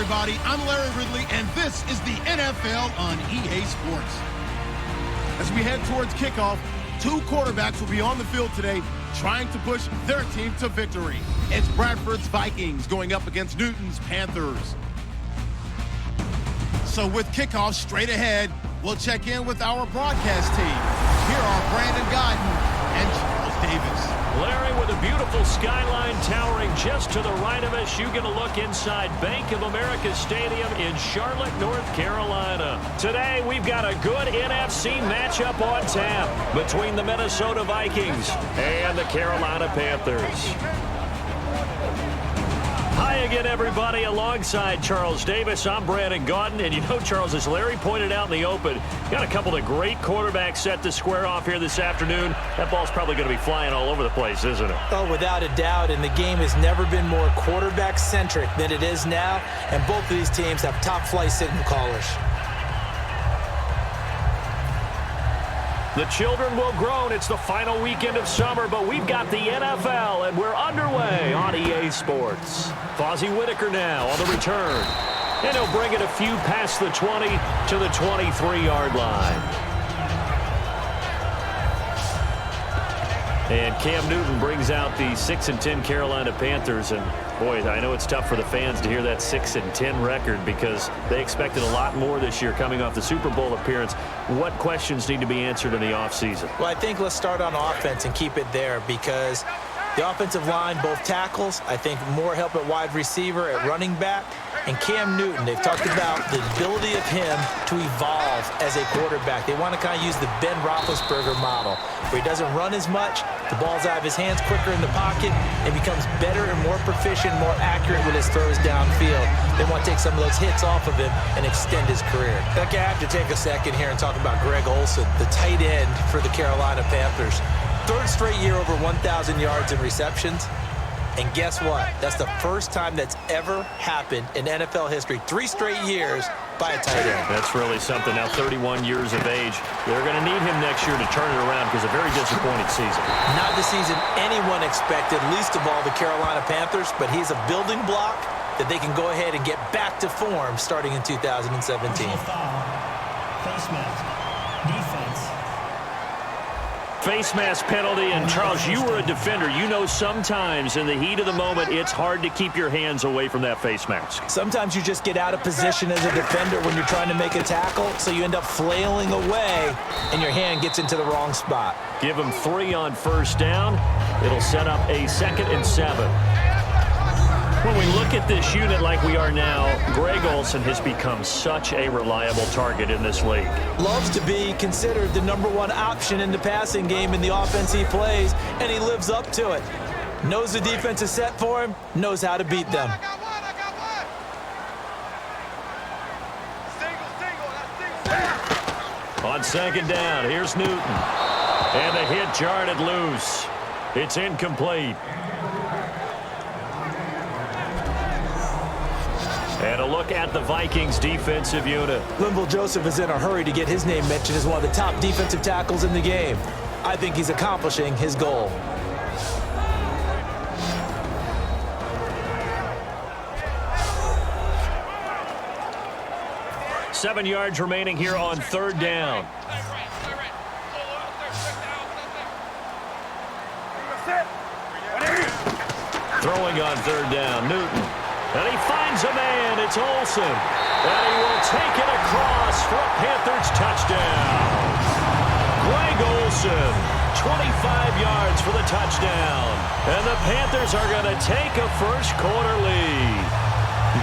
everybody. I'm Larry Ridley, and this is the NFL on EA Sports. As we head towards kickoff, two quarterbacks will be on the field today trying to push their team to victory. It's Bradford's Vikings going up against Newton's Panthers. So with kickoff straight ahead, we'll check in with our broadcast team. Here are Brandon Godden and Charles Davis. Larry, with a beautiful skyline towering just to the right of us, you get a look inside Bank of America Stadium in Charlotte, North Carolina. Today, we've got a good NFC matchup on tap between the Minnesota Vikings and the Carolina Panthers. Hi again, everybody. Alongside Charles Davis, I'm Brandon Godden. And you know, Charles, as Larry pointed out in the open, got a couple of great quarterbacks set to square off here this afternoon. That ball's probably going to be flying all over the place, isn't it? Oh, without a doubt. And the game has never been more quarterback-centric than it is now. And both of these teams have top-flight signal callers. The children will groan. It's the final weekend of summer, but we've got the NFL, and we're underway on EA Sports. Fozzie Whitaker now on the return. And he'll bring it a few past the 20 to the 23-yard line. And Cam Newton brings out the 6-10 Carolina Panthers. And, boy, I know it's tough for the fans to hear that 6-10 record because they expected a lot more this year coming off the Super Bowl appearance. What questions need to be answered in the offseason? Well, I think let's start on offense and keep it there because the offensive line, both tackles, I think more help at wide receiver, at running back. And Cam Newton, they've talked about the ability of him to evolve as a quarterback. They want to kind of use the Ben Roethlisberger model, where he doesn't run as much, the ball's out of his hands quicker in the pocket, and becomes better and more proficient, more accurate with his throws downfield. They want to take some of those hits off of him and extend his career. Okay, I have to take a second here and talk about Greg Olsen, the tight end for the Carolina Panthers. Third straight year over 1,000 yards in receptions. And guess what? That's the first time that's ever happened in NFL history. 3 straight years by a tight end. That's really something. Now 31 years of age. They're going to need him next year to turn it around because a very disappointing season. Not the season anyone expected, least of all the Carolina Panthers, but he's a building block that they can go ahead and get back to form starting in 2017. Face mask. Defense. Face mask penalty, and Charles, you were a defender. You know sometimes in the heat of the moment, it's hard to keep your hands away from that face mask. Sometimes you just get out of position as a defender when you're trying to make a tackle, so you end up flailing away, and your hand gets into the wrong spot. Give him 3 on first down. It'll set up a 2nd and 7. When we look at this unit like we are now, Greg Olsen has become such a reliable target in this league. Loves to be considered the #1 option in the passing game in the offense he plays, and he lives up to it. Knows the defense is set for him, knows how to beat them. On 2nd down, here's Newton. And the hit jarred loose. It's incomplete. And a look at the Vikings defensive unit. Linval Joseph is in a hurry to get his name mentioned as one of the top defensive tackles in the game. I think he's accomplishing his goal. Seven yards remaining here on 3rd down. Throwing on 3rd down, Newton. And he finds a man. It's Olsen. And he will take it across for a Panthers touchdown. Greg Olsen, 25 yards for the touchdown. And the Panthers are going to take a first-quarter lead.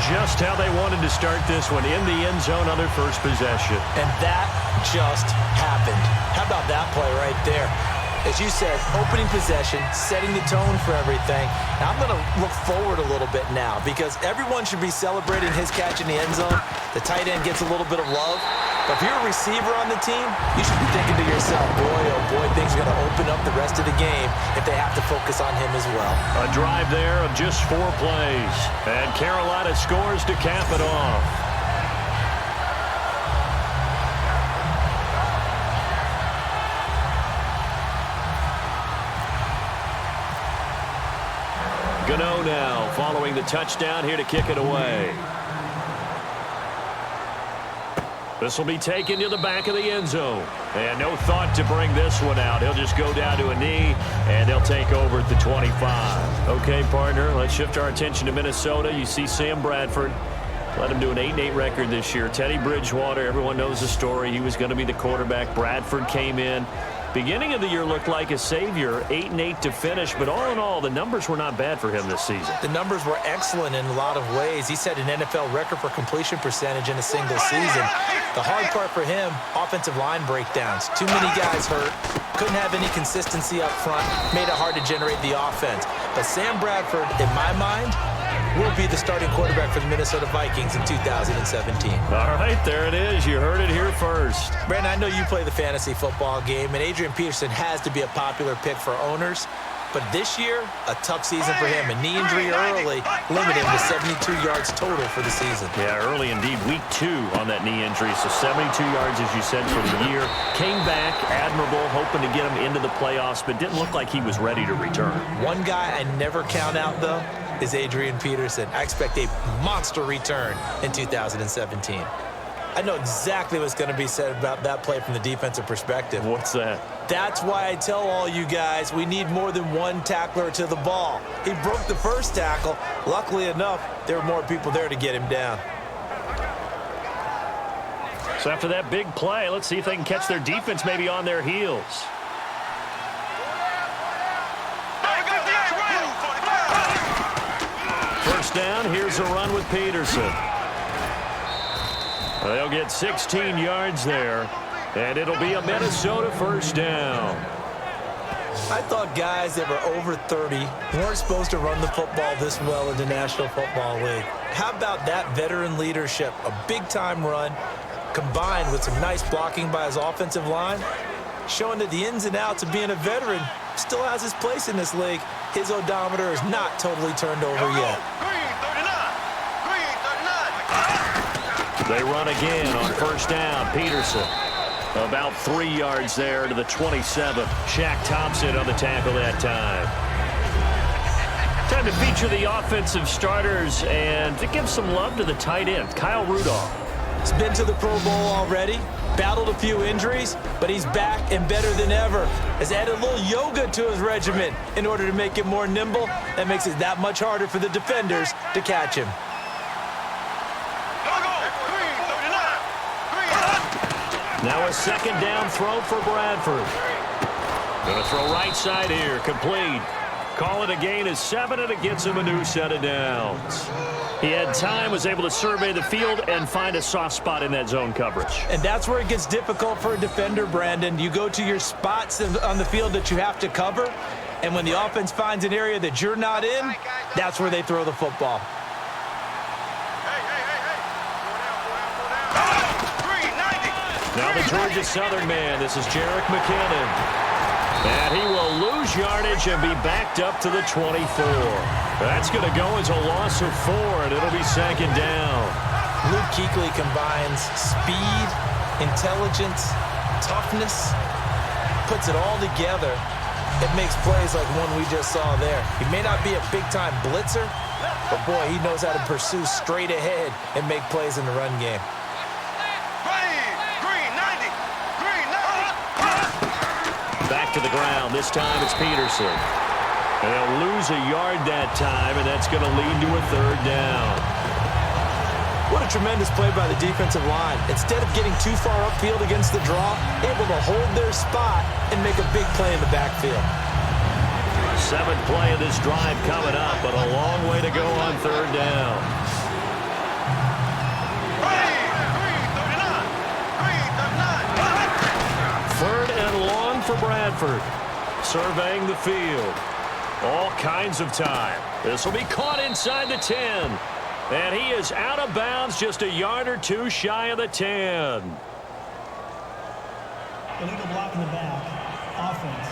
Just how they wanted to start this one, in the end zone on their first possession. And that just happened. How about that play right there? As you said, opening possession, setting the tone for everything. Now, I'm going to look forward a little bit now because everyone should be celebrating his catch in the end zone. The tight end gets a little bit of love. But if you're a receiver on the team, you should be thinking to yourself, boy, oh boy, things are going to open up the rest of the game if they have to focus on him as well. A drive there of just 4 plays. And Carolina scores to cap it off. Gano now following the touchdown here to kick it away. This will be taken to the back of the end zone. And no thought to bring this one out. He'll just go down to a knee, and they'll take over at the 25. Okay, partner, let's shift our attention to Minnesota. You see Sam Bradford. Let him do an 8-8 record this year. Teddy Bridgewater, everyone knows the story. He was going to be the quarterback. Bradford came in. Beginning of the year looked like a savior, 8-8 to finish, but all in all, the numbers were not bad for him this season. The numbers were excellent in a lot of ways. He set an NFL record for completion percentage in a single season. The hard part for him, offensive line breakdowns. Too many guys hurt, couldn't have any consistency up front, made it hard to generate the offense. But Sam Bradford, in my mind, will be the starting quarterback for the Minnesota Vikings in 2017. All right, there it is. You heard it here first. Brandon, I know you play the fantasy football game, and Adrian Peterson has to be a popular pick for owners. But this year, a tough season for him. A knee injury early limited him to 72 yards total for the season. Yeah, early indeed. Week 2 on that knee injury. So 72 yards, as you said, for the year. Came back, admirable, hoping to get him into the playoffs, but didn't look like he was ready to return. One guy I never count out, though, is Adrian Peterson. I expect a monster return in 2017. I know exactly what's going to be said about that play from the defensive perspective. What's that? That's why I tell all you guys we need more than one tackler to the ball. He broke the first tackle. Luckily enough, there were more people there to get him down. So after that big play, let's see if they can catch their defense maybe on their heels. First down, here's a run with Peterson. They'll get 16 yards there, and it'll be a Minnesota first down. I thought guys that were over 30 weren't supposed to run the football this well in the National Football League. How about that veteran leadership? A big-time run combined with some nice blocking by his offensive line, showing that the ins and outs of being a veteran still has his place in this league. His odometer is not totally turned over yet. They run again on first down. Peterson about 3 yards there to the 27. Shaq Thompson on the tackle that time. Time to feature the offensive starters and to give some love to the tight end, Kyle Rudolph. He's been to the Pro Bowl already, battled a few injuries, but he's back and better than ever. Has added a little yoga to his regimen in order to make him more nimble. That makes it that much harder for the defenders to catch him. Now a second down throw for Bradford. Going to throw right side here, complete. Call it a gain of 7, and it gets him a new set of downs. He had time, was able to survey the field and find a soft spot in that zone coverage. And that's where it gets difficult for a defender, Brandon. You go to your spots on the field that you have to cover, and when the offense finds an area that you're not in, that's where they throw the football. Now the Georgia Southern man, this is Jerick McKinnon. And he will lose yardage and be backed up to the 24. That's going to go as a loss of 4, and it'll be second down. Luke Kuechly combines speed, intelligence, toughness, puts it all together. It makes plays like one we just saw there. He may not be a big-time blitzer, but boy, he knows how to pursue straight ahead and make plays in the run game. Back to the ground. This time it's Peterson. And they'll lose a yard that time, and that's going to lead to a third down. What a tremendous play by the defensive line. Instead of getting too far upfield against the draw, able to hold their spot and make a big play in the backfield. 7th play of this drive coming up, but a long way to go on third down. Third and long for Bradford. Surveying the field. All kinds of time. This will be caught inside the 10. And he is out of bounds, just a yard or two shy of the 10. Illegal block in the back. Offense.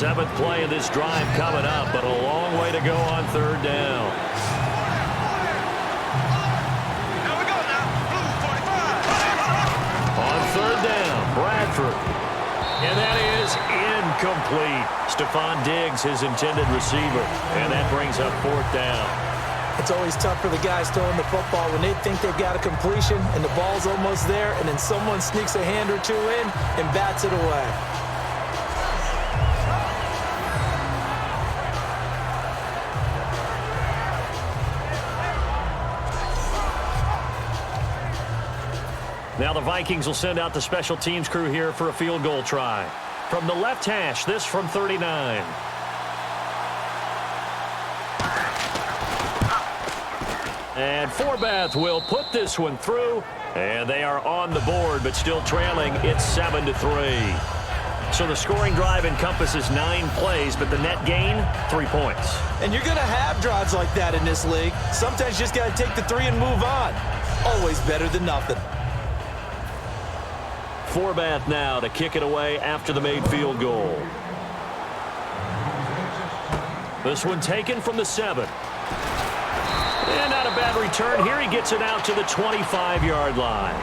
7th play of this drive coming up, but a long way to go on third down. On third down, Bradford. And that is incomplete. Stephon Diggs, his intended receiver. And that brings up 4th down. It's always tough for the guys throwing the football when they think they've got a completion and the ball's almost there, and then someone sneaks a hand or two in and bats it away. Now the Vikings will send out the special teams crew here for a field goal try. From the left hash, this from 39. And Forbath will put this one through, and they are on the board, but still trailing. It's 7-3. So the scoring drive encompasses 9 plays, but the net gain, 3 points. And you're going to have drives like that in this league. Sometimes you just got to take the 3 and move on. Always better than nothing. Forbath now to kick it away after the made field goal. This one taken from the 7. And not a bad return. Here he gets it out to the 25-yard line.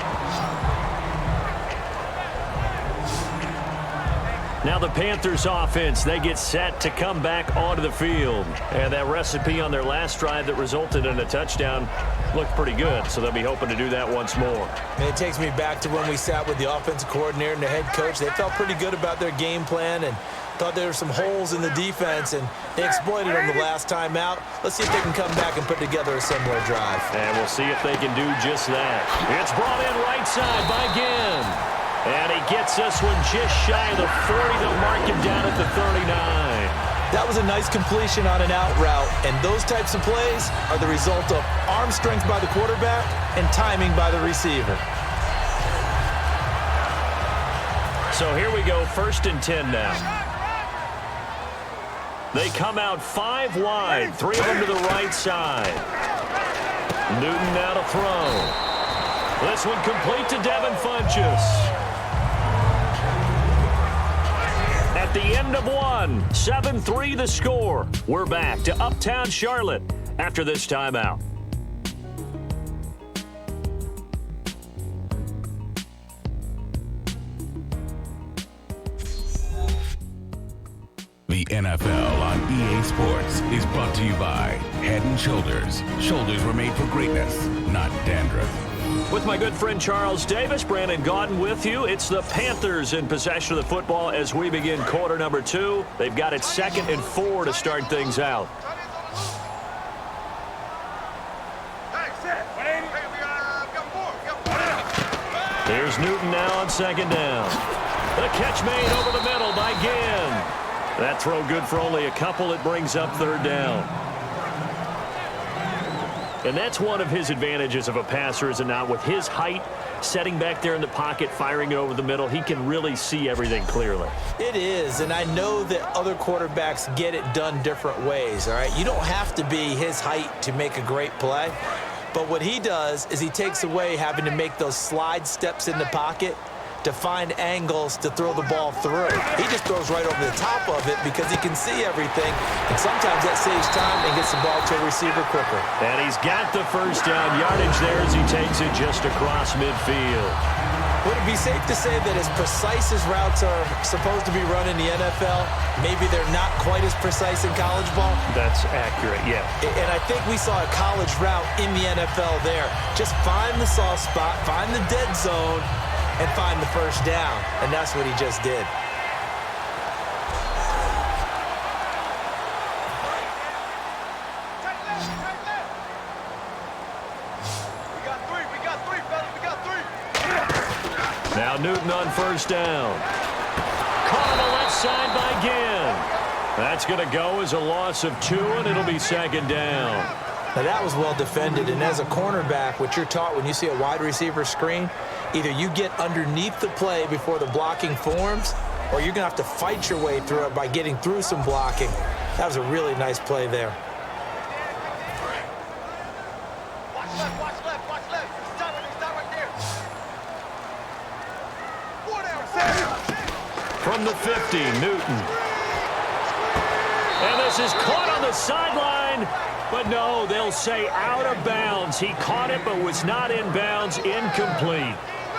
Now the Panthers offense, they get set to come back onto the field. And that recipe on their last drive that resulted in a touchdown looked pretty good, so they'll be hoping to do that once more. And it takes me back to when we sat with the offensive coordinator and the head coach. They felt pretty good about their game plan and thought there were some holes in the defense, and they exploited them the last time out. Let's see if they can come back and put together a similar drive. And we'll see if they can do just that. It's brought in right side by Ginn. And he gets this one just shy of the 40. They'll mark him down at the 39. That was a nice completion on an out route, and those types of plays are the result of arm strength by the quarterback and timing by the receiver. So here we go, 1st and 10 now. They come out 5 wide, 3 of them to the right side. Newton now to throw. This one complete to Devin Funchess. At the end of one, 7-3 the score. We're back to Uptown Charlotte after this timeout. The NFL on EA Sports is brought to you by Head & Shoulders. Shoulders were made for greatness, not dandruff. With my good friend Charles Davis, Brandon Gaudin with you. It's the Panthers in possession of the football as we begin quarter number 2. They've got it 2nd and 4 to start things out. Here's Newton now on 2nd down. The catch made over the middle by Ginn. That throw good for only a couple. It brings up 3rd down. And that's one of his advantages of a passer, is it not? With his height, setting back there in the pocket, firing it over the middle, he can really see everything clearly. It is, and I know that other quarterbacks get it done different ways, all right? You don't have to be his height to make a great play, but what he does is he takes away having to make those slide steps in the pocket to find angles to throw the ball through. He just throws right over the top of it because he can see everything, and sometimes that saves time and gets the ball to a receiver quicker. And he's got the 1st down yardage there as he takes it just across midfield. Would it be safe to say that as precise as routes are supposed to be run in the NFL, maybe they're not quite as precise in college ball? That's accurate, yeah. And I think we saw a college route in the NFL there. Just find the soft spot, find the dead zone, and find the 1st down. And that's what he just did. Now Newton on 1st down. Caught on the left side by Ginn. That's going to go as a loss of 2, and it'll be 2nd down. Now that was well defended, and as a cornerback, what you're taught when you see a wide receiver screen, either you get underneath the play before the blocking forms, or you're going to have to fight your way through it by getting through some blocking. That was a really nice play there. Watch left, watch left, watch left. Stop right there. From the 50, Newton. And this is caught on the sideline. But no, they'll say out of bounds. He caught it but was not in bounds. Incomplete.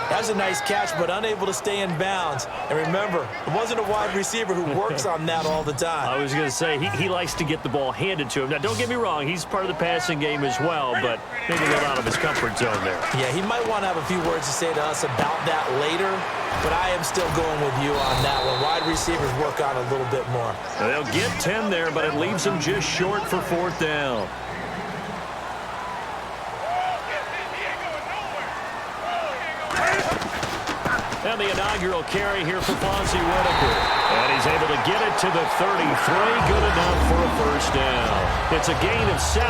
That was a nice catch, but unable to stay in bounds. And remember, it wasn't a wide receiver who works on that all the time. I was going to say, he likes to get the ball handed to him. Now, don't get me wrong, he's part of the passing game as well, but maybe a little out of his comfort zone there. Yeah, he might want to have a few words to say to us about that later, but I am still going with you on that one. Wide receivers work on a little bit more. Now, they'll get 10 there, but it leaves them just short for 4th down. And the inaugural carry here for Fonzie Whitaker. And he's able to get it to the 33. Good enough for a 1st down. It's a gain of 7,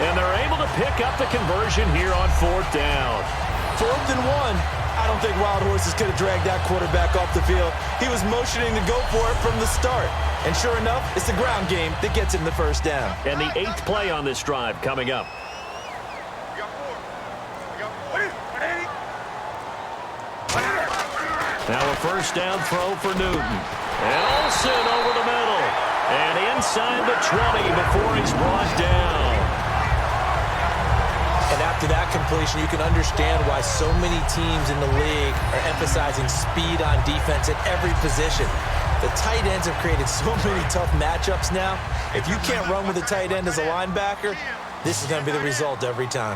and they're able to pick up the conversion here on 4th down. 4th and 1. I don't think Wild Horses could have dragged that quarterback off the field. He was motioning to go for it from the start. And sure enough, it's the ground game that gets him the 1st down. And the 8th play on this drive coming up. Now a 1st down throw for Newton. And Olsen over the middle. And inside the 20 before he's brought down. And after that completion, you can understand why so many teams in the league are emphasizing speed on defense at every position. The tight ends have created so many tough matchups now. If you can't run with a tight end as a linebacker, this is going to be the result every time.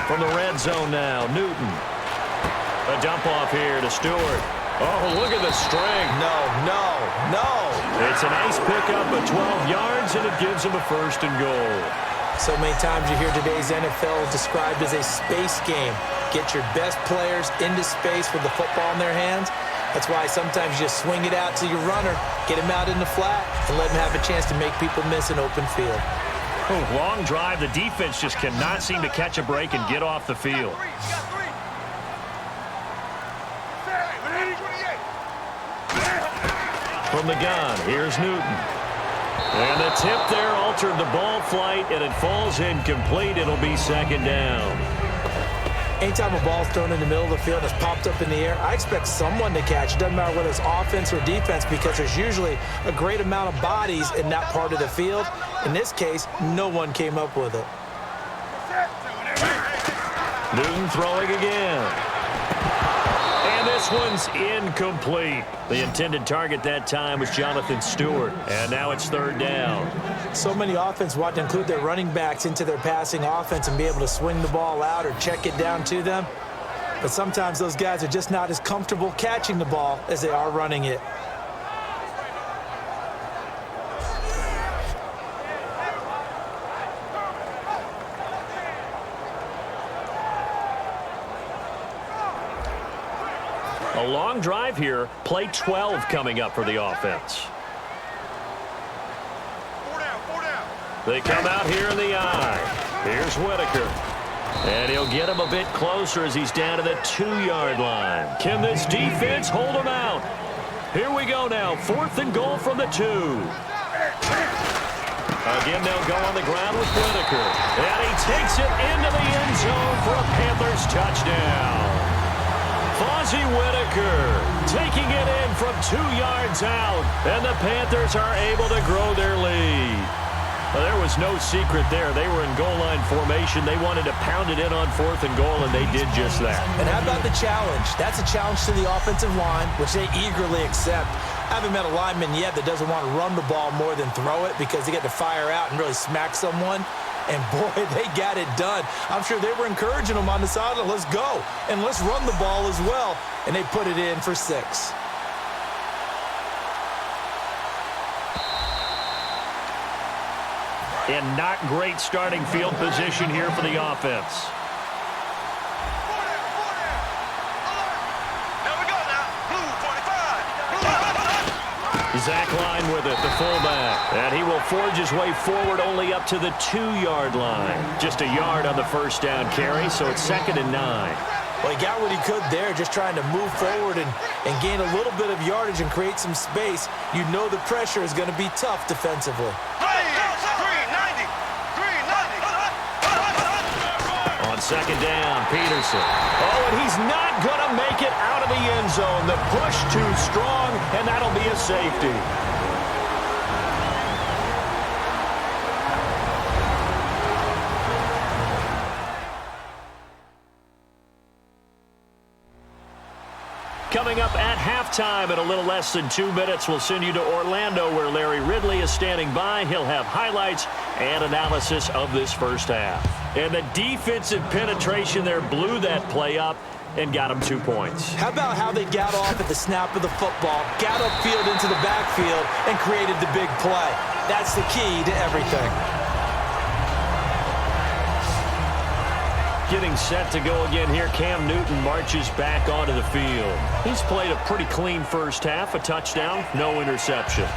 From the red zone now, Newton. A dump off here to Stewart. Oh, look at the string. No. It's a nice pickup of 12 yards, and it gives him a 1st and goal. So many times you hear today's NFL described as a space game. Get your best players into space with the football in their hands. That's why sometimes you just swing it out to your runner, get him out in the flat, and let him have a chance to make people miss an open field. Oh, long drive. The defense just cannot seem to catch a break and get off the field. From the gun, here's Newton. And the tip there altered the ball flight, and it falls incomplete. It'll be 2nd down. Anytime a ball's thrown in the middle of the field and it's popped up in the air, I expect someone to catch. It doesn't matter whether it's offense or defense, because there's usually a great amount of bodies in that part of the field. In this case, no one came up with it. Newton throwing again. And this one's incomplete. The intended target that time was Jonathan Stewart. And now it's 3rd down. So many offenses want to include their running backs into their passing offense and be able to swing the ball out or check it down to them. But sometimes those guys are just not as comfortable catching the ball as they are running it. A long drive here. Play 12 coming up for the offense. They come out here in the eye. Here's Whitaker. And he'll get him a bit closer as he's down to the 2-yard line. Can this defense hold him out? Here we go now. 4th and goal from the 2. Again, they'll go on the ground with Whitaker. And he takes it into the end zone for a Panthers touchdown. Fonzie Whitaker taking it in from 2 yards out, and the Panthers are able to grow their lead. Well, there was no secret there. They were in goal line formation. They wanted to pound it in on 4th and goal, and they did just that. And how about the challenge? That's a challenge to the offensive line, which they eagerly accept. I haven't met a lineman yet that doesn't want to run the ball more than throw it, because they get to fire out and really smack someone. And, boy, they got it done. I'm sure they were encouraging them on the sideline. Let's go, and let's run the ball as well. And they put it in for 6. And not great starting field position here for the offense. Zach Line with it, the fullback. And he will forge his way forward only up to the 2-yard line. Just a yard on the 1st down carry, so it's 2nd and 9. Well, he got what he could there, just trying to move forward and gain a little bit of yardage and create some space. You know the pressure is going to be tough defensively. On 2nd down, Peterson. Oh, and he's not going to make it out of the end zone. The push too strong, and that'll be a safety. halftime in a little less than 2 minutes. We'll send you to Orlando, where Larry Ridley is standing by. He'll have highlights and analysis of this first half. And the defensive penetration there blew that play up and got him 2 points. How about how they got off at the snap of the football, got upfield into the backfield, and created the big play? That's the key to everything. Getting set to go again here. Cam Newton marches back onto the field. He's played a pretty clean first half, a touchdown, no interceptions.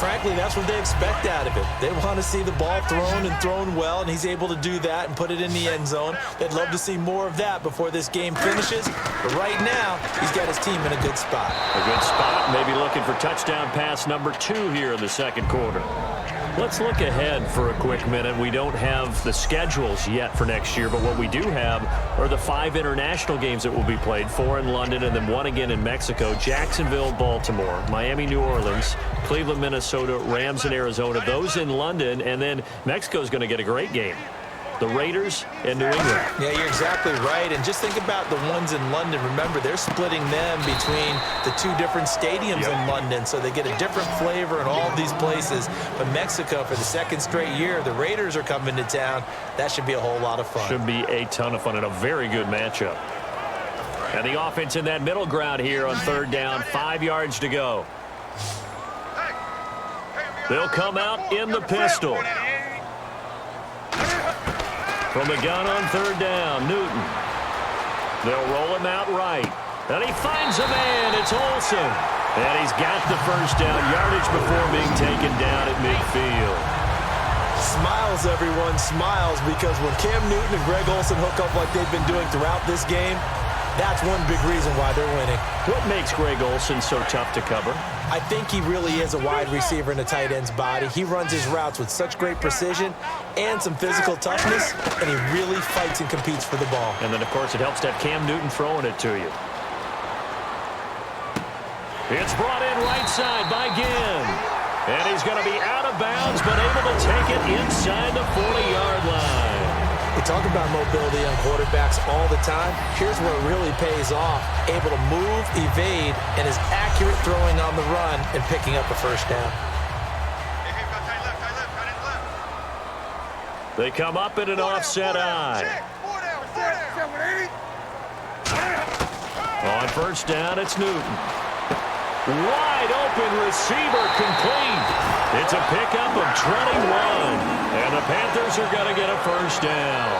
Frankly, that's what they expect out of it. They want to see the ball thrown and thrown well, and he's able to do that and put it in the end zone. They'd love to see more of that before this game finishes. But right now, he's got his team in a good spot. A good spot, maybe looking for touchdown pass number 2 here in the second quarter. Let's look ahead for a quick minute. We don't have the schedules yet for next year, but what we do have are the 5 international games that will be played, 4 in London and then 1 again in Mexico, Jacksonville, Baltimore, Miami, New Orleans, Cleveland, Minnesota, Rams, and Arizona. Those in London, and then Mexico's going to get a great game. The Raiders and New England. Yeah, you're exactly right. And just think about the ones in London. Remember, they're splitting them between the 2 different stadiums in London, so they get a different flavor in all of these places. But Mexico, for the 2nd straight year, the Raiders are coming to town. That should be a whole lot of fun. Should be a ton of fun and a very good matchup. And the offense in that middle ground here on 3rd down, 5 yards to go. They'll come out in the pistol. From the gun on 3rd down, Newton. They'll roll him out right. And he finds a man. It's Olsen. And he's got the first down yardage before being taken down at midfield. Smiles, everyone, smiles, because when Cam Newton and Greg Olsen hook up like they've been doing throughout this game, that's one big reason why they're winning. What makes Greg Olsen so tough to cover? I think he really is a wide receiver in a tight end's body. He runs his routes with such great precision and some physical toughness, and he really fights and competes for the ball. And then, of course, it helps to have Cam Newton throwing it to you. It's brought in right side by Ginn. And he's going to be out of bounds, but able to take it inside the 40-yard line. We talk about mobility on quarterbacks all the time. Here's where it really pays off. Able to move, evade, and is accurate throwing on the run and picking up a first down. They come up in an offset eye. On 1st down, it's Newton. Wide open receiver complete. It's a pickup of 21. And the Panthers are going to get a first down.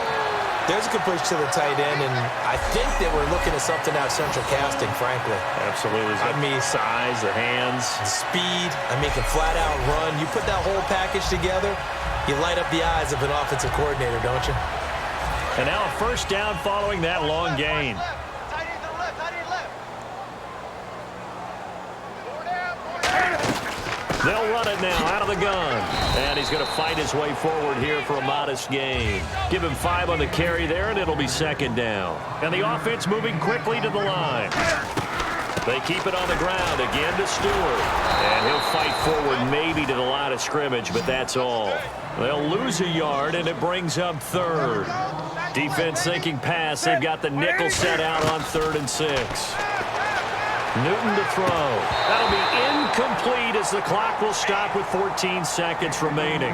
There's a completion to the tight end, and I think that we're looking at something out of central casting, frankly. Absolutely. I mean, size, the hands. Speed. I mean, can flat out run. You put that whole package together, you light up the eyes of an offensive coordinator, don't you? And now a first down following that long gain. They'll run it now out of the gun. And he's going to fight his way forward here for a modest gain. Give him 5 on the carry there, and it'll be 2nd down. And the offense moving quickly to the line. They keep it on the ground again to Stewart. And he'll fight forward maybe to the line of scrimmage, but that's all. They'll lose a yard, and it brings up 3rd. Defense thinking pass. They've got the nickel set out on 3rd and 6. Newton to throw. That'll be incomplete as the clock will stop with 14 seconds remaining.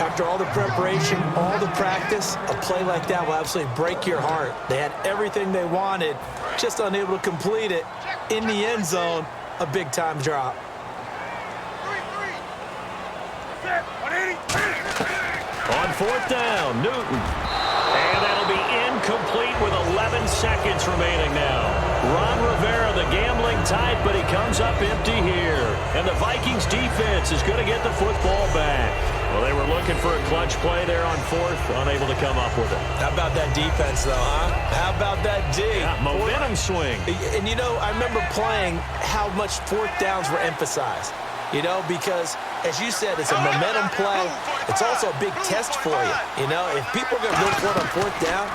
After all the preparation, all the practice, a play like that will absolutely break your heart. They had everything they wanted, just unable to complete it. In the end zone, a big-time drop. On 4th down, Newton. And that'll be incomplete with 11 seconds remaining now. Ron Rivera, the gambling type, but he comes up empty here. And the Vikings defense is going to get the football back. Well, they were looking for a clutch play there on 4th, unable to come up with it. How about that defense, though, huh? How about that D? Yeah, momentum swing. And, you know, I remember playing how much 4th downs were emphasized. You know, because, as you said, it's a momentum play. It's also a big test for you. You know, if people are going to go for it on 4th down,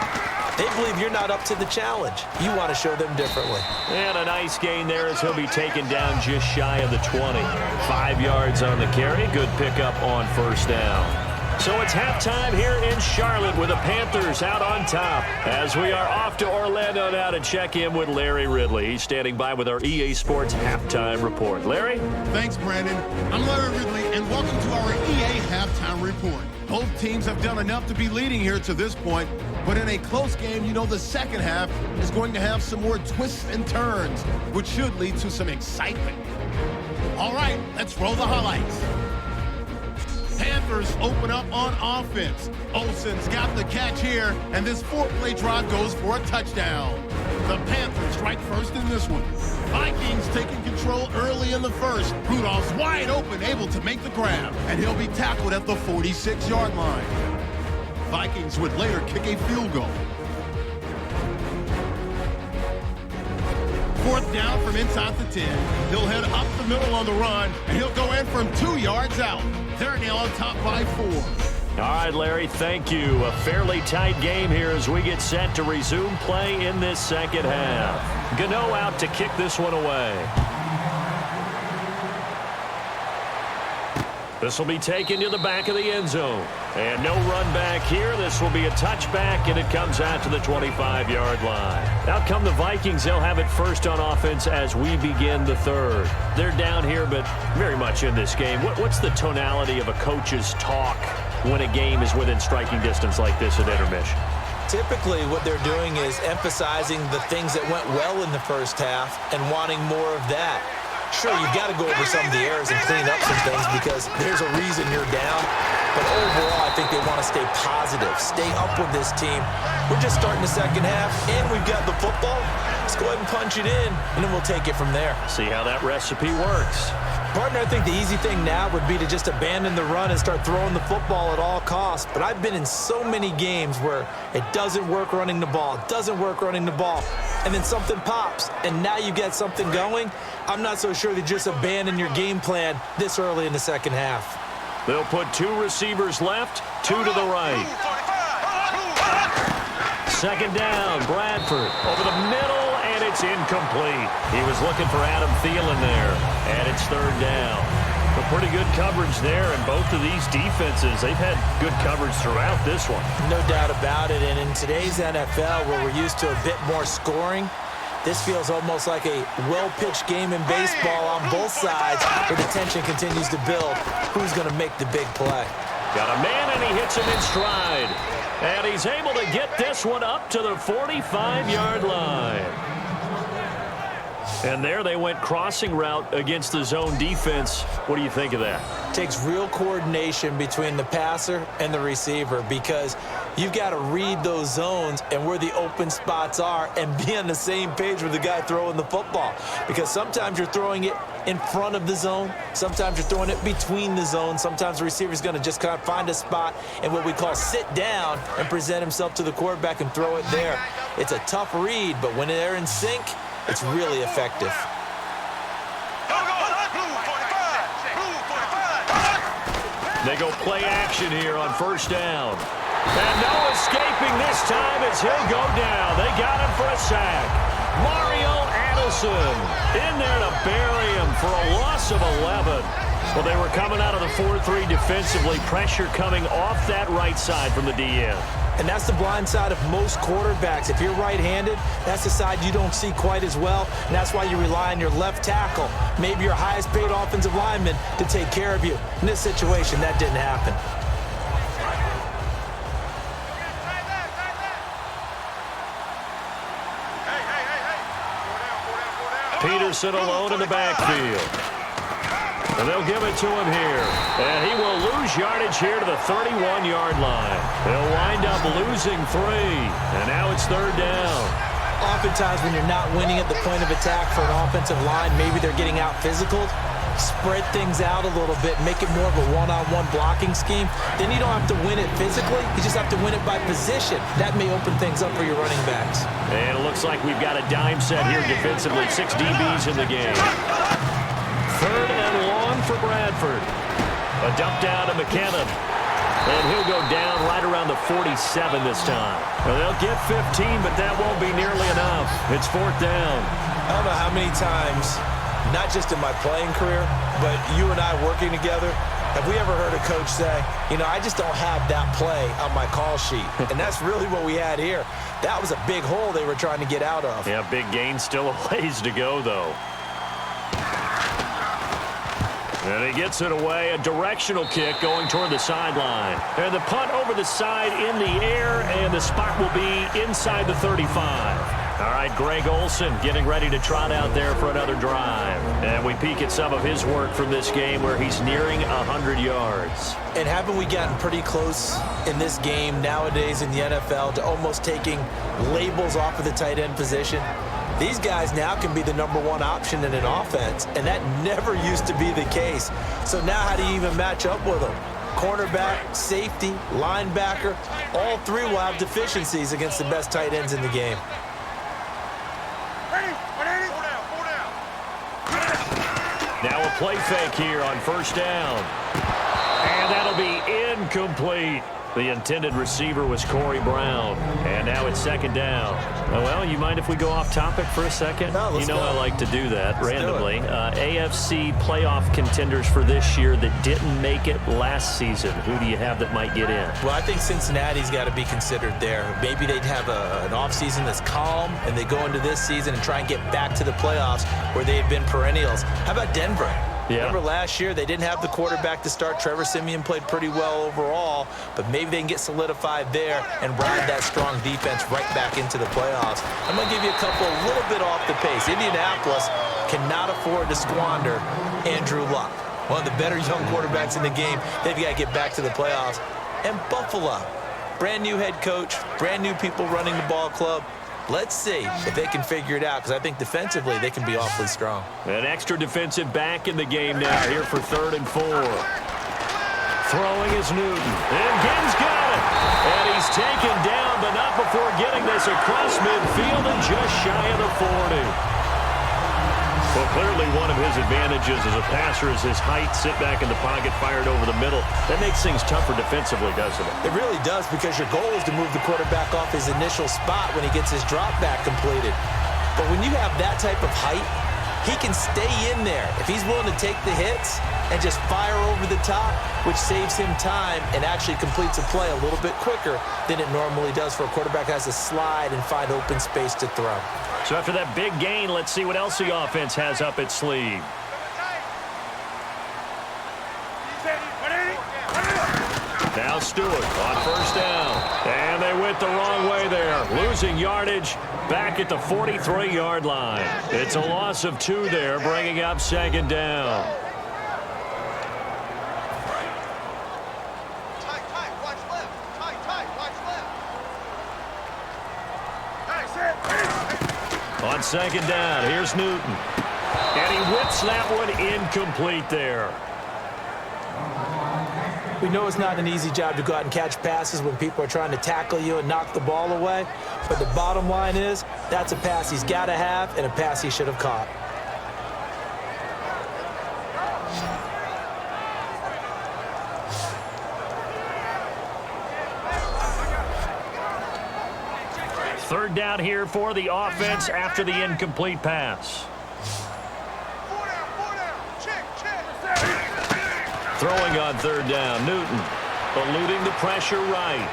they believe you're not up to the challenge. You want to show them differently. And a nice gain there as he'll be taken down just shy of the 20. 5 yards on the carry. Good pickup on 1st down. So it's halftime here in Charlotte with the Panthers out on top. As we are off to Orlando now to check in with Larry Ridley. He's standing by with our EA Sports halftime report. Larry? Thanks, Brandon. I'm Larry Ridley, and welcome to our EA halftime report. Both teams have done enough to be leading here to this point, but in a close game, you know the second half is going to have some more twists and turns, which should lead to some excitement. All right, let's roll the highlights. Panthers open up on offense. Olsen's got the catch here, and this 4-play drive goes for a touchdown. The Panthers strike first in this one. Vikings taking control early in the first. Rudolph's wide open, able to make the grab, and he'll be tackled at the 46-yard line. Vikings would later kick a field goal. Fourth down from inside the 10. He'll head up the middle on the run, and he'll go in from 2 yards out. They're now on top by 4. All right, Larry, thank you. A fairly tight game here as we get set to resume play in this second half. Gano out to kick this one away. This will be taken to the back of the end zone. And no run back here. This will be a touchback, and it comes out to the 25-yard line. Out come the Vikings. They'll have it first on offense as we begin the third. They're down here, but very much in this game. What's the tonality of a coach's talk when a game is within striking distance like this at intermission? Typically, what they're doing is emphasizing the things that went well in the first half and wanting more of that. Sure, you've got to go over some of the errors and clean up some things because there's a reason you're down. But overall, I think they want to stay positive, stay up with this team. We're just starting the second half, and we've got the football. Let's go ahead and punch it in, and then we'll take it from there. See how that recipe works. Partner, I think the easy thing now would be to just abandon the run and start throwing the football at all costs. But I've been in so many games where it doesn't work running the ball, and then something pops, and now you get something going. I'm not so sure to just abandon your game plan this early in the second half. They'll put 2 receivers left, 2 to the right. Second down, Bradford over the middle, and it's incomplete. He was looking for Adam Thielen there, and it's third down. But pretty good coverage there, and both of these defenses, they've had good coverage throughout this one. No doubt about it, and in today's NFL, where we're used to a bit more scoring, this feels almost like a well-pitched game in baseball on both sides where the tension continues to build. Who's going to make the big play? Got a man, and he hits him in stride. And he's able to get this one up to the 45-yard line. And there they went crossing route against the zone defense. What do you think of that? Takes real coordination between the passer and the receiver because you've got to read those zones and where the open spots are and be on the same page with the guy throwing the football. Because sometimes you're throwing it in front of the zone. Sometimes you're throwing it between the zones. Sometimes the receiver's going to just kind of find a spot and what we call sit down and present himself to the quarterback and throw it there. It's a tough read, but when they're in sync, it's really effective. They go play action here on first down. And no escaping this time as he'll go down. They got him for a sack. Mario Addison in there to bury him for a loss of 11. Well, they were coming out of the 4-3 defensively. Pressure coming off that right side from the DN. And that's the blind side of most quarterbacks. If you're right-handed, that's the side you don't see quite as well, and that's why you rely on your left tackle, maybe your highest-paid offensive lineman, to take care of you. In this situation, that didn't happen. Peterson alone in the backfield. And they'll give it to him here. And he will lose yardage here to the 31-yard line. They'll wind up losing 3. And now it's third down. Oftentimes when you're not winning at the point of attack for an offensive line, maybe they're getting out physical, spread things out a little bit, make it more of a one-on-one blocking scheme. Then you don't have to win it physically. You just have to win it by position. That may open things up for your running backs. And it looks like we've got a dime set here defensively. 6 DBs in the game. Third and long for Bradford. A dump down to McKinnon. And he'll go down right around the 47 this time. Well, they'll get 15, but that won't be nearly enough. It's fourth down. I don't know how many times, not just in my playing career, but you and I working together, Have we ever heard a coach say, I just don't have that play on my call sheet? And that's really what we had here. That was a big hole they were trying to get out of. Yeah, big gain, still a ways to go, though. And he gets it away, a directional kick going toward the sideline. And the punt over the side in the air, and the spot will be inside the 35. All right, Greg Olsen getting ready to trot out there for another drive. And we peek at some of his work from this game where he's nearing 100 yards. And haven't we gotten pretty close in this game nowadays in the NFL to almost taking labels off of the tight end position? These guys now can be the #1 option in an offense, and that never used to be the case. So now how do you even match up with them? Cornerback, safety, linebacker, all three will have deficiencies against the best tight ends in the game. Now a play fake here on first down. And that'll be incomplete. The intended receiver was Corey Brown. And now it's second down. Well, you mind if we go off topic for a second? No, let's go. I like to do that randomly. Do AFC playoff contenders for this year that didn't make it last season. Who do you have that might get in? Well, I think Cincinnati's got to be considered there. Maybe they'd have an offseason that's calm, and they go into this season and try and get back to the playoffs where they've been perennials. How about Denver? Yeah. Remember last year, they didn't have the quarterback to start. Trevor Siemian played pretty well overall, but maybe they can get solidified there and ride that strong defense right back into the playoffs. I'm going to give you a couple a little bit off the pace. Indianapolis cannot afford to squander Andrew Luck, one of the better young quarterbacks in the game. They've got to get back to the playoffs. And Buffalo, brand new head coach, brand new people running the ball club. Let's see if they can figure it out, because I think defensively they can be awfully strong. An extra defensive back in the game now here for 3rd and 4. Throwing is Newton. And Gibbs got it. And he's taken down, but not before getting this across midfield and just shy of the 40. Well, clearly one of his advantages as a passer is his height. Sit back in the pocket, fired over the middle. That makes things tougher defensively, doesn't it? It really does, because your goal is to move the quarterback off his initial spot when he gets his drop back completed. But when you have that type of height, he can stay in there. If he's willing to take the hits and just fire over the top, which saves him time and actually completes a play a little bit quicker than it normally does for a quarterback who has to slide and find open space to throw. So after that big gain, let's see what else the offense has up its sleeve. Now Stewart on first down. And they went the wrong way there. Losing yardage back at the 43-yard line. It's a loss of 2 there, bringing up 2nd down. Tight, watch left. Tight, watch left. On 2nd down, here's Newton. And he whips that one incomplete there. We know it's not an easy job to go out and catch passes when people are trying to tackle you and knock the ball away. But the bottom line is, that's a pass he's got to have and a pass he should have caught. Third down here for the offense after the incomplete pass. Throwing on 3rd down, Newton eluding the pressure right.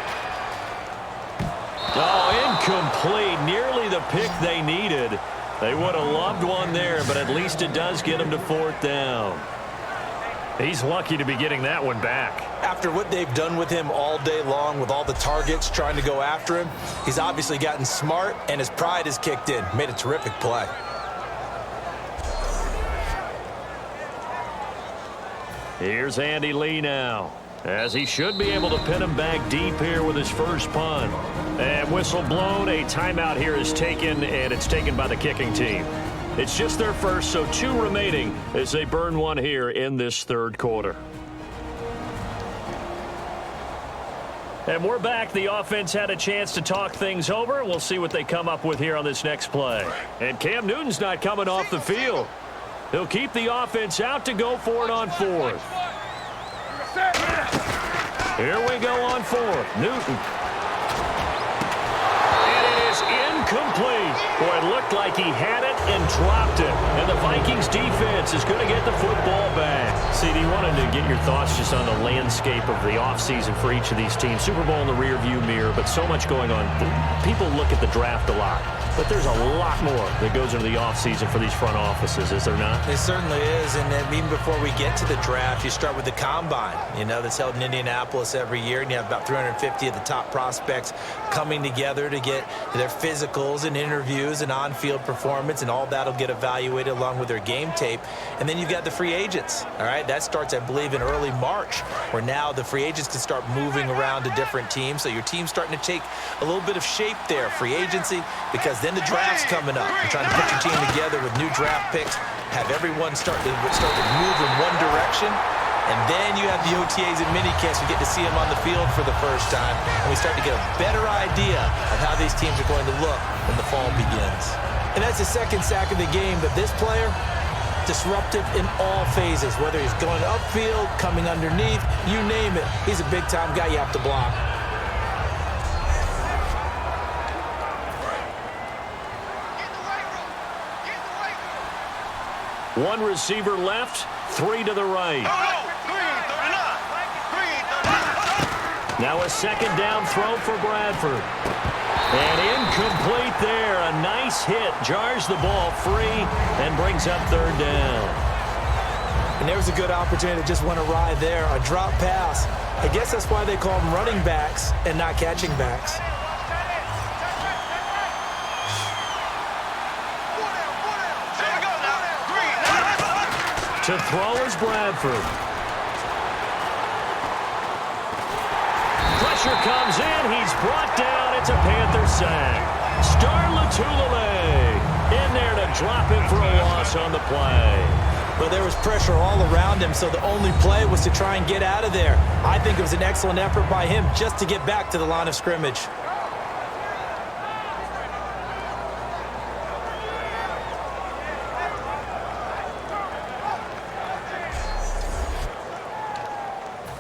Oh, incomplete. Nearly the pick they needed. They would have loved one there, but at least it does get them to 4th down. He's lucky to be getting that one back. After what they've done with him all day long with all the targets trying to go after him, he's obviously gotten smart and his pride has kicked in. Made a terrific play. Here's Andy Lee now, as he should be able to pin him back deep here with his first punt. And whistle blown, a timeout here is taken, and it's taken by the kicking team. It's just their first, so 2 remaining as they burn one here in this 3rd quarter. And we're back. The offense had a chance to talk things over. We'll see what they come up with here on this next play. And Cam Newton's not coming off the field. He'll keep the offense out to go for it on 4th. Here we go on 4th. Newton. And it is incomplete. Boy, it looked like he had it and dropped it. And the Vikings defense is going to get the football back. CD, wanted to get your thoughts just on the landscape of the offseason for each of these teams. Super Bowl in the rearview mirror, but so much going on. People look at the draft a lot, but there's a lot more that goes into the offseason for these front offices, is there not? It certainly is, and then even before we get to the draft, you start with the Combine, that's held in Indianapolis every year, and you have about 350 of the top prospects coming together to get their physicals and interviews and on-field performance, and all that will get evaluated along with their game tape. And then you've got the free agents, all right? That starts, I believe, in early March, where now the free agents can start moving around to different teams. So your team's starting to take a little bit of shape there, free agency, because then the draft's coming up. You're trying to put your team together with new draft picks, have everyone start to move in one direction, and then you have the OTAs and minicamps. We get to see them on the field for the first time, and we start to get a better idea of how these teams are going to look when the fall begins. And that's the second sack of the game, but this player, disruptive in all phases, whether he's going upfield, coming underneath, you name it. He's a big-time guy you have to block. One receiver left, 3 to the right. Now a second down throw for Bradford. And incomplete there. A nice hit. Jars the ball free and brings up third down. And there was a good opportunity that just went awry there. A drop pass. I guess that's why they call them running backs and not catching backs. To throw is Bradford. Pressure comes in. He's brought down. It's a Panther sack. Star Latulippe in there to drop him for a loss on the play. But there was pressure all around him, so the only play was to try and get out of there. I think it was an excellent effort by him just to get back to the line of scrimmage.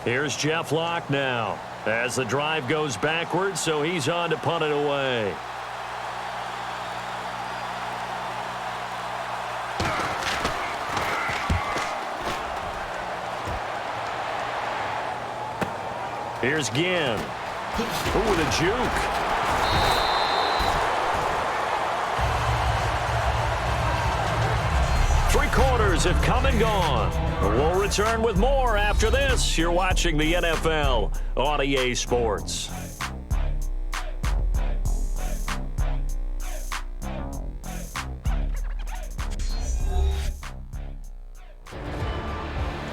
Here's Jeff Locke now as the drive goes backwards, so he's on to punt it away. Here's Ginn. Ooh, with a juke. Three quarters have come and gone. We'll return with more after this. You're watching the NFL on EA Sports.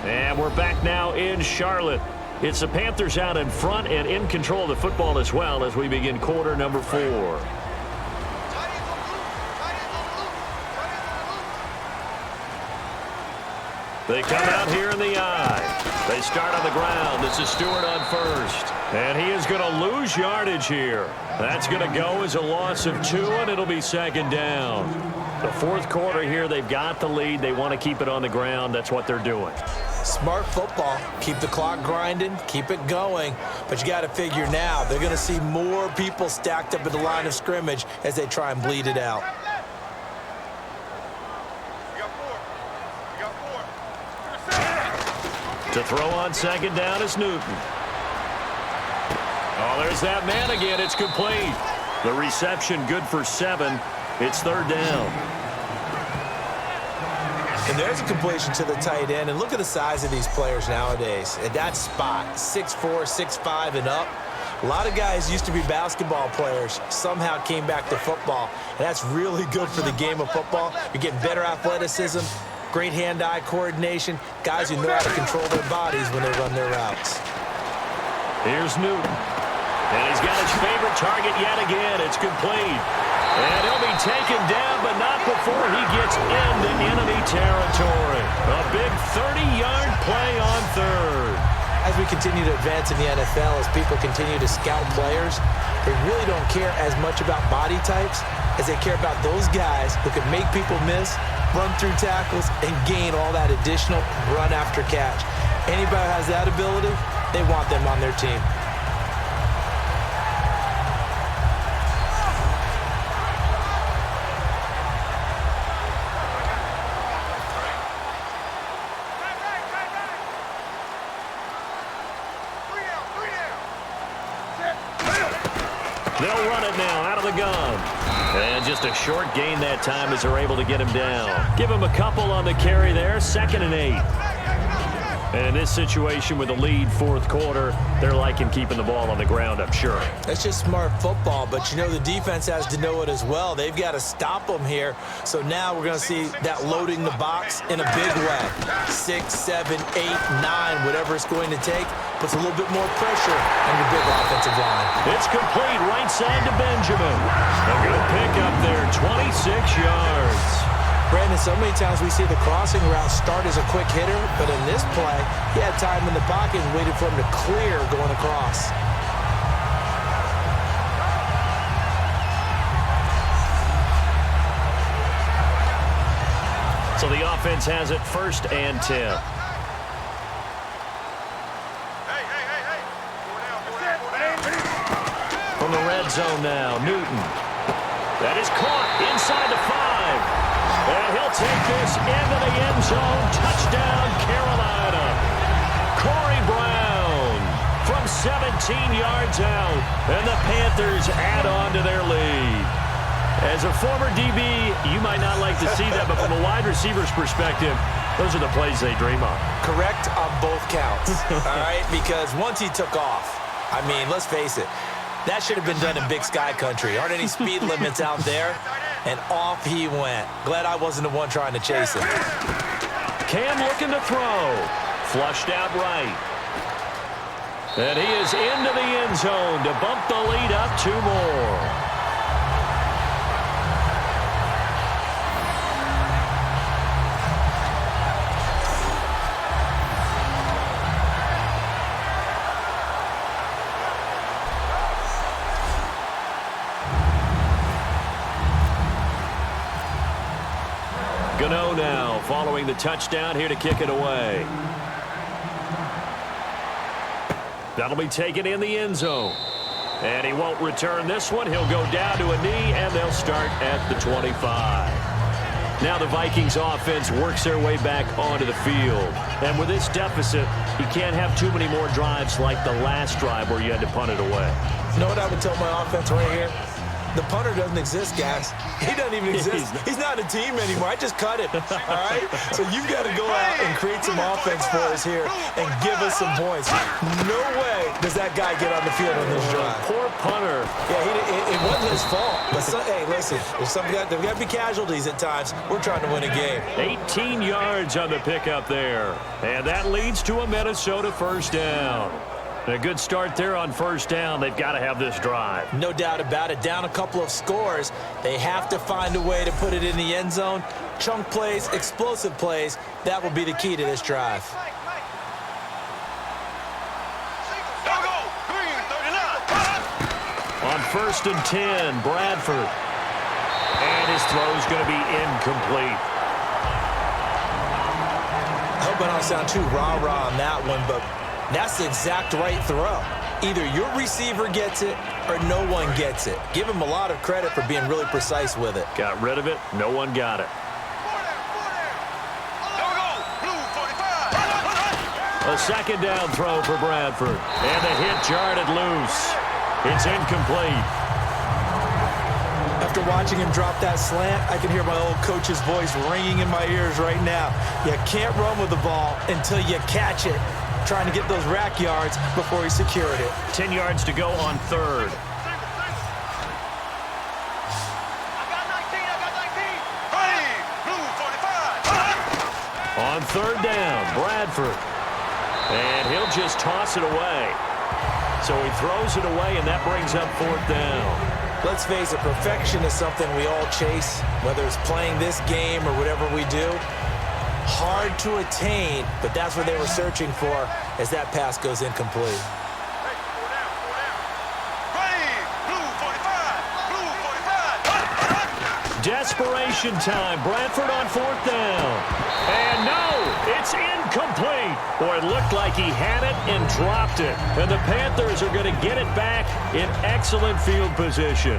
And we're back now in Charlotte. It's the Panthers out in front and in control of the football as well as we begin quarter number 4. They come out here in the eye. They start on the ground. This is Stewart on first. And he is going to lose yardage here. That's going to go as a loss of 2, and it'll be second down. The fourth quarter here, they've got the lead. They want to keep it on the ground. That's what they're doing. Smart football. Keep the clock grinding. Keep it going. But you got to figure now, they're going to see more people stacked up at the line of scrimmage as they try and bleed it out. To throw on second down is Newton. Oh, there's that man again. It's complete. The reception good for 7. It's third down. And there's a completion to the tight end. And look at the size of these players nowadays. At that spot, 6'4", 6'5", and up. A lot of guys used to be basketball players, somehow came back to football. And that's really good for the game of football. You're getting better athleticism, great hand-eye coordination, guys who know how to control their bodies when they run their routes. Here's Newton. And he's got his favorite target yet again. It's complete. And he'll be taken down, but not before he gets into enemy territory. A big 30-yard play on third. As we continue to advance in the NFL, as people continue to scout players, they really don't care as much about body types as they care about those guys who can make people miss, run through tackles, and gain all that additional run after catch. Anybody who has that ability, they want them on their team. They'll run it now out of the gun. And just a short gain that time as they're able to get him down. Give him a couple on the carry there, 2nd and 8. And in this situation with a lead, fourth quarter, they're liking keeping the ball on the ground, I'm sure. That's just smart football, but you know the defense has to know it as well. They've got to stop them here. So now we're going to see that loading the box in a big way. 6, 7, 8, 9, whatever it's going to take, puts a little bit more pressure on your big offensive line. It's complete right side to Benjamin. A good pickup there, 26 yards. Brandon, so many times we see the crossing route start as a quick hitter, but in this play, he had time in the pocket and waited for him to clear going across. So the offense has it 1st and 10. From the red zone now, Newton. That is caught inside the 5. And he'll take this into the end zone. Touchdown, Carolina. Corey Brown from 17 yards out. And the Panthers add on to their lead. As a former DB, you might not like to see that, but from a wide receiver's perspective, those are the plays they dream of. Correct on both counts, all right? Because once he took off, I mean, let's face it, that should have been done in Big Sky country. Aren't any speed limits out there? And off he went. Glad I wasn't the one trying to chase him. Cam looking to throw. Flushed out right. And he is into the end zone to bump the lead up 2 more. Gano now following the touchdown here to kick it away. That'll be taken in the end zone. And he won't return this one. He'll go down to a knee, and they'll start at the 25. Now the Vikings offense works their way back onto the field. And with this deficit, you can't have too many more drives like the last drive where you had to punt it away. You know what I would tell my offense right here? The punter doesn't exist, guys. He doesn't even exist. He's not a team anymore. I just cut it, all right? So you've got to go out and create some offense for us here and give us some points. No way does that guy get on the field on this drive. Poor punter. Yeah, it wasn't his fault. But hey, listen, there's got to be casualties at times. We're trying to win a game. 18 yards on the pickup there. And that leads to a Minnesota first down. A good start there on first down. They've got to have this drive. No doubt about it. Down a couple of scores. They have to find a way to put it in the end zone. Chunk plays, explosive plays. That will be the key to this drive. On 1st and 10, Bradford. And his throw's going to be incomplete. I hope I don't sound too rah-rah on that one, but that's the exact right throw. Either your receiver gets it or no one gets it. Give him a lot of credit for being really precise with it. Got rid of it. No one got it. A 2nd down throw for Bradford. And the hit jarred loose. It's incomplete. After watching him drop that slant, I can hear my old coach's voice ringing in my ears right now. You can't run with the ball until you catch it. Trying to get those rack yards before he secured it. 10 yards to go on 3rd. On 3rd down, Bradford. And he'll just toss it away. So he throws it away, and that brings up 4th down. Let's face it, perfection is something we all chase, whether it's playing this game or whatever we do. Hard to attain, but that's what they were searching for as that pass goes incomplete. Desperation time. Bradford on 4th down. And no, it's incomplete. Boy, it looked like he had it and dropped it. And the Panthers are going to get it back in excellent field position.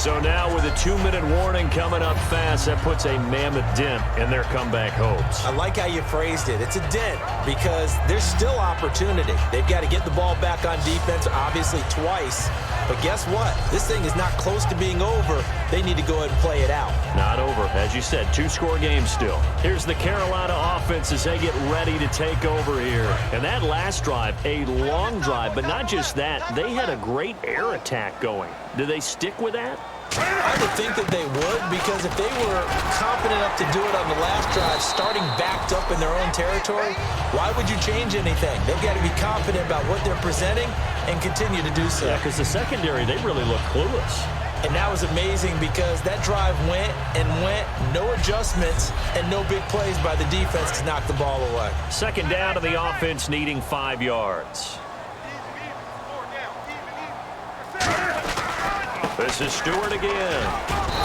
So now with a 2-minute warning coming up fast, that puts a mammoth dent in their comeback hopes. I like how you phrased it. It's a dent because there's still opportunity. They've got to get the ball back on defense, obviously twice. But guess what? This thing is not close to being over. They need to go ahead and play it out. Not over. As you said, 2-score game still. Here's the Carolina offense as they get ready to take over here. And that last drive, a long drive, but not just that. They had a great air attack going. Do they stick with that? I would think that they would, because if they were confident enough to do it on the last drive, starting backed up in their own territory, why would you change anything? They've got to be confident about what they're presenting and continue to do so. Yeah, because the secondary, they really look clueless. And that was amazing because that drive went and went, no adjustments, and no big plays by the defense to knock the ball away. Second down to the offense, needing 5 yards. This is Stewart again,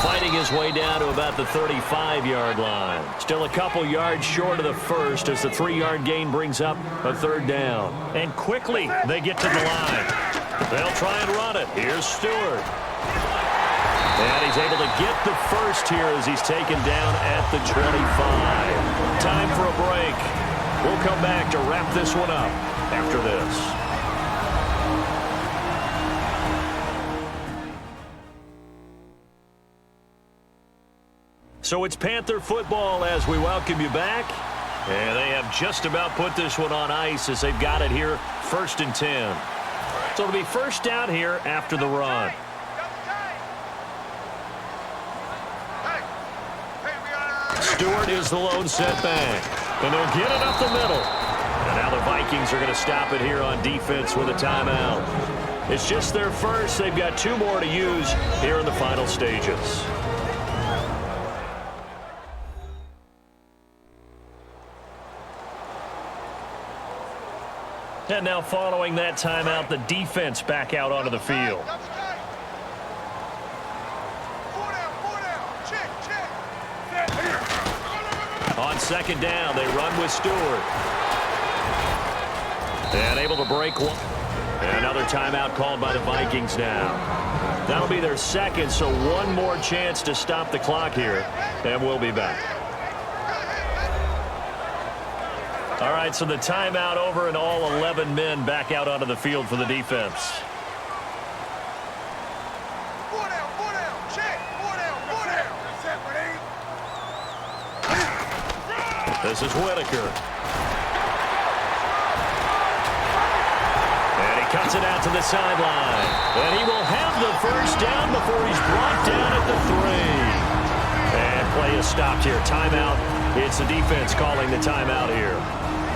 fighting his way down to about the 35-yard line. Still a couple yards short of the first as the 3-yard gain brings up a third down. And quickly they get to the line. They'll try and run it. Here's Stewart. And he's able to get the first here as he's taken down at the 25. Time for a break. We'll come back to wrap this one up after this. So it's Panther football as we welcome you back. And they have just about put this one on ice as they've got it here, 1st and 10. So it'll be first down here after the run. Stewart is the lone setback. And they'll get it up the middle. And now the Vikings are going to stop it here on defense with a timeout. It's just their first. They've got 2 more to use here in the final stages. And now following that timeout, the defense back out onto the field. On second down, they run with Stewart. And able to break one. And another timeout called by the Vikings now. That'll be their second, so one more chance to stop the clock here. And we'll be back. All right, so the timeout over and all 11 men back out onto the field for the defense. This is Whitaker. And he cuts it out to the sideline. And he will have the first down before he's brought down at the 3. And play is stopped here. Timeout. It's the defense calling the timeout here.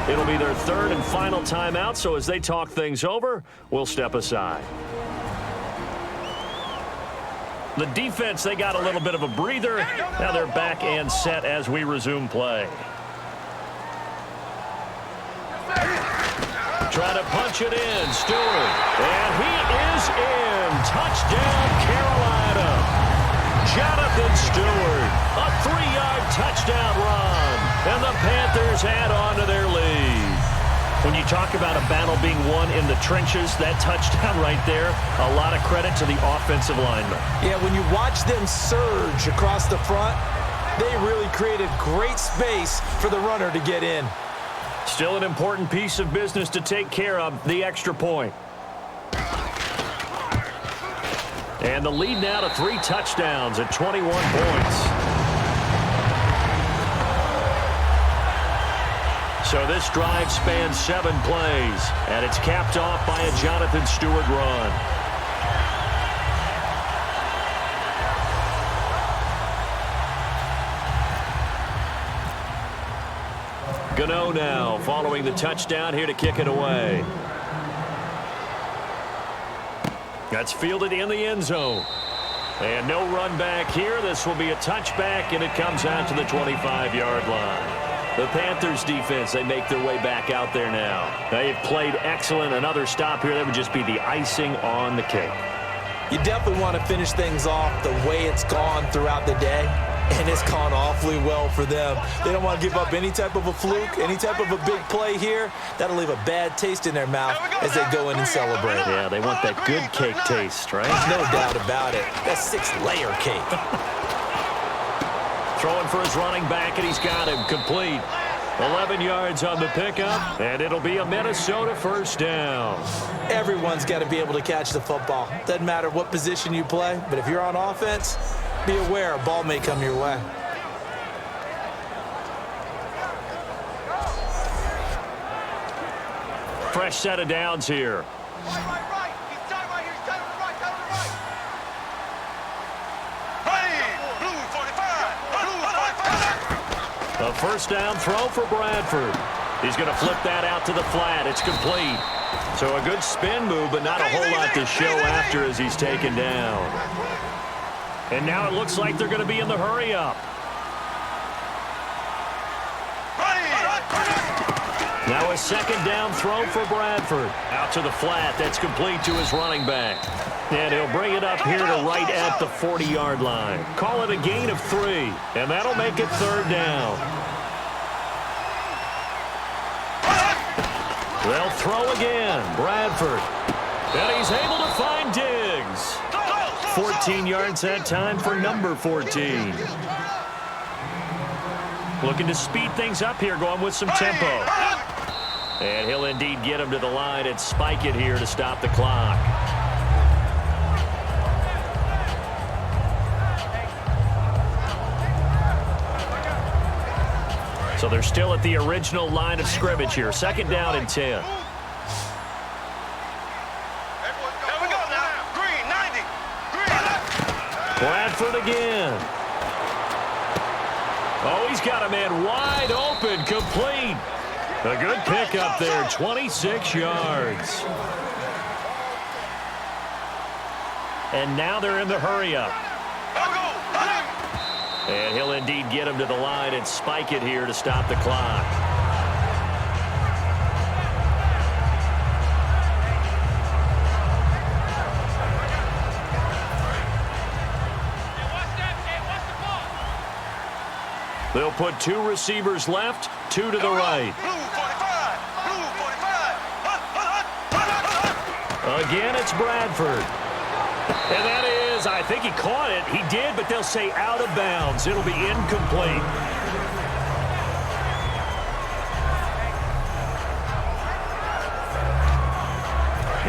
It'll be their 3rd and final timeout, so as they talk things over, we'll step aside. The defense, they got a little bit of a breather. Now they're back and set as we resume play. Try to punch it in, Stewart. And he is in. Touchdown, Carolina. Jonathan Stewart, a 3-yard touchdown run. And the Panthers add on to their lead. When you talk about a battle being won in the trenches, that touchdown right there, a lot of credit to the offensive linemen. Yeah, when you watch them surge across the front, they really created great space for the runner to get in. Still an important piece of business to take care of, the extra point. And the lead now to 3 touchdowns at 21 points. So this drive spans 7 plays, and it's capped off by a Jonathan Stewart run. Gano now following the touchdown here to kick it away. That's fielded in the end zone. And no run back here. This will be a touchback, and it comes out to the 25-yard line. The Panthers defense, they make their way back out there now. They've played excellent. Another stop here, that would just be the icing on the cake. You definitely want to finish things off the way it's gone throughout the day. and it's gone awfully well for them. They don't want to give up any type of a fluke, any type of a big play here. That'll leave a bad taste in their mouth as they go in and celebrate. Yeah, they want that good cake taste, right? No doubt about it. That's 6-layer cake. Throwing for his running back, and he's got him complete. 11 yards on the pickup, and it'll be a Minnesota first down. Everyone's got to be able to catch the football. Doesn't matter what position you play, but if you're on offense, be aware a ball may come your way. Fresh set of downs here. Right. He's done right here. He's done to the right. Done to the right. A first down throw for Bradford. He's going to flip that out to the flat. It's complete. So a good spin move, but not a whole lot to show after as he's taken down. And now it looks like they're going to be in the hurry-up. Now a second down throw for Bradford. Out to the flat. That's complete to his running back. And he'll bring it up here to right at the 40-yard line. Call it a gain of 3. And that'll make it third down. They'll throw again. Bradford. And he's able to find Diggs. 14 yards that time for number 14. Looking to speed things up here, going with some tempo. And he'll indeed get him to the line and spike it here to stop the clock. So they're still at the original line of scrimmage here. Second down and 10. Bradford again. Oh, he's got a man wide open, complete. A good pickup there, 26 yards. And now they're in the hurry-up. And he'll indeed get him to the line and spike it here to stop the clock. They'll put 2 receivers left, 2 to the right. Again, it's Bradford. And that is, I think he caught it. He did, but they'll say out of bounds. It'll be incomplete.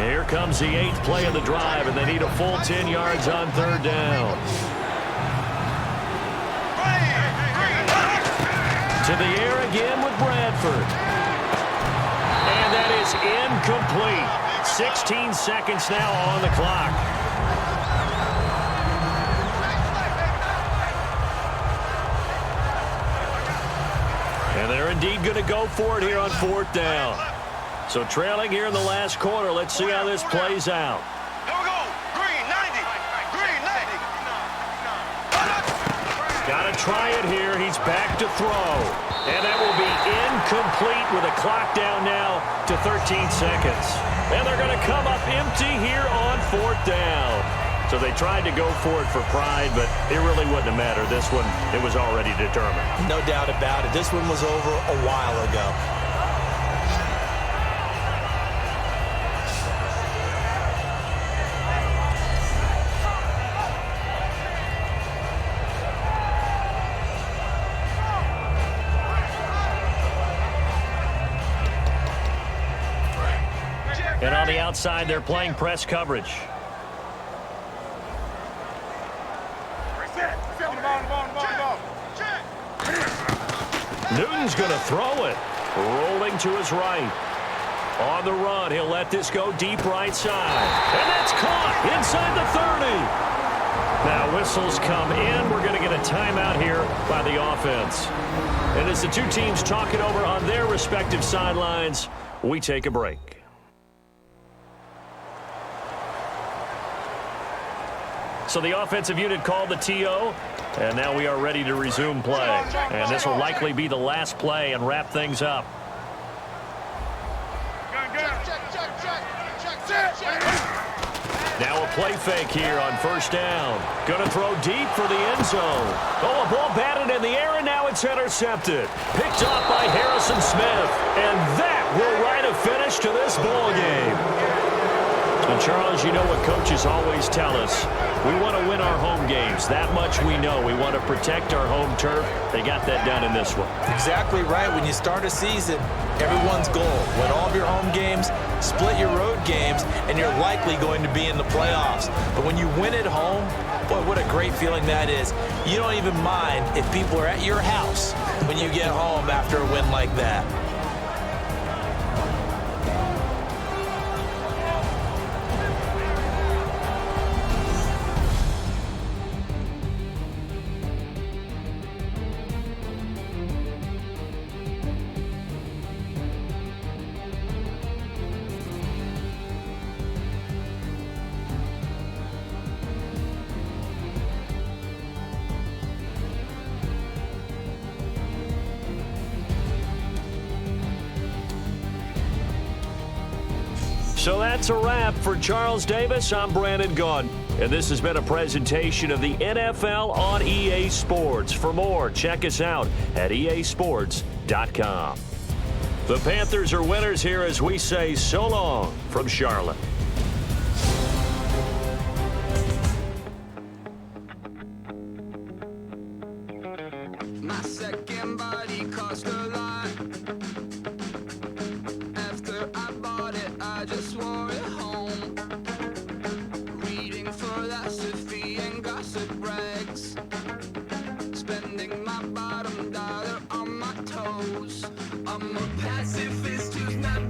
Here comes the 8th play of the drive, and they need a full 10 yards on third down. To the air again with Bradford. And that is incomplete. 16 seconds now on the clock. And they're indeed going to go for it here on fourth down. So trailing here in the last quarter. Let's see how this plays out. Got to try it here. He's back to throw. And that will be incomplete with a clock down now to 13 seconds. And they're going to come up empty here on fourth down. So they tried to go for it for pride, but it really wouldn't have mattered. This one, it was already determined. No doubt about it. This one was over a while ago. And on the outside, they're playing press coverage. Newton's going to throw it. Rolling to his right. On the run, he'll let this go deep right side. And that's caught inside the 30. Now whistles come in. We're going to get a timeout here by the offense. And as the two teams talk it over on their respective sidelines, we take a break. So the offensive unit called the TO, and now we are ready to resume play. And this will likely be the last play and wrap things up. Now a play fake here on first down. Going to throw deep for the end zone. Oh, a ball batted in the air, and now it's intercepted. Picked off by Harrison Smith. And that will write a finish to this ball game. And Charles, you know what coaches always tell us. We want to win our home games. That much we know. We want to protect our home turf. They got that done in this one. Exactly right. When you start a season, everyone's goal: win all of your home games, split your road games, and you're likely going to be in the playoffs. But when you win at home, boy, what a great feeling that is. You don't even mind if people are at your house when you get home after a win like that. So that's a wrap for Charles Davis. I'm Brandon Gaudin, and this has been a presentation of the NFL on EA Sports. For more, check us out at easports.com. The Panthers are winners here as we say so long from Charlotte. My second body cost a lot. After I bought it, I just wore it home. Reading philosophy and gossip rags. Spending my bottom dollar on my toes. I'm a pacifist who's not